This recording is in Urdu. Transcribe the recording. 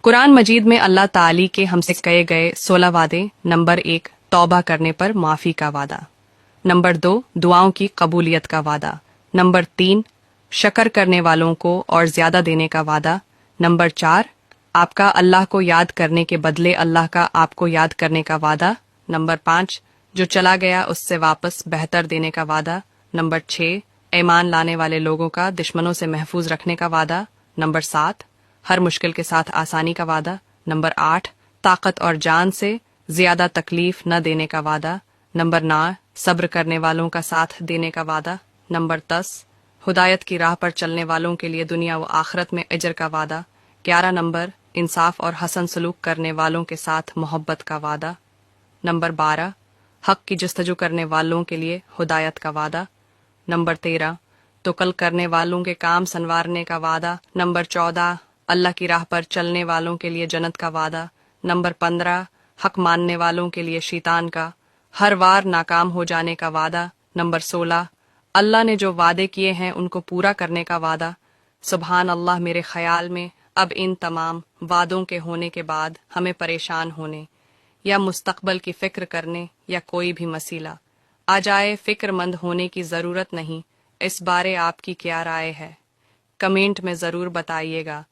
قرآن مجید میں اللہ تعالی کے ہم سے کہے گئے 16 وعدے۔ نمبر 1، توبہ کرنے پر معافی کا وعدہ۔ نمبر 2، دعاؤں کی قبولیت کا وعدہ۔ نمبر 3، شکر کرنے والوں کو اور زیادہ دینے کا وعدہ۔ نمبر 4، آپ کا اللہ کو یاد کرنے کے بدلے اللہ کا آپ کو یاد کرنے کا وعدہ۔ نمبر 5، جو چلا گیا اس سے واپس بہتر دینے کا وعدہ۔ نمبر 6، ایمان لانے والے لوگوں کا دشمنوں سے محفوظ رکھنے کا وعدہ۔ نمبر 7، ہر مشکل کے ساتھ آسانی کا وعدہ۔ نمبر 8، طاقت اور جان سے زیادہ تکلیف نہ دینے کا وعدہ۔ نمبر 9، صبر کرنے والوں کا ساتھ دینے کا وعدہ۔ نمبر 10، ہدایت کی راہ پر چلنے والوں کے لیے دنیا و آخرت میں اجر کا وعدہ۔ 11 نمبر، انصاف اور حسن سلوک کرنے والوں کے ساتھ محبت کا وعدہ۔ نمبر 12، حق کی جستجو کرنے والوں کے لیے ہدایت کا وعدہ۔ نمبر 13، توکل کرنے والوں کے کام سنوارنے کا وعدہ۔ نمبر 14، اللہ کی راہ پر چلنے والوں کے لیے جنت کا وعدہ۔ نمبر 15، حق ماننے والوں کے لیے شیطان کا ہر وار ناکام ہو جانے کا وعدہ۔ نمبر 16، اللہ نے جو وعدے کیے ہیں ان کو پورا کرنے کا وعدہ۔ سبحان اللہ، میرے خیال میں اب ان تمام وعدوں کے ہونے کے بعد ہمیں پریشان ہونے یا مستقبل کی فکر کرنے یا کوئی بھی مسئلہ آ جائے فکر مند ہونے کی ضرورت نہیں۔ اس بارے آپ کی کیا رائے ہے؟ کمنٹ میں ضرور بتائیے گا۔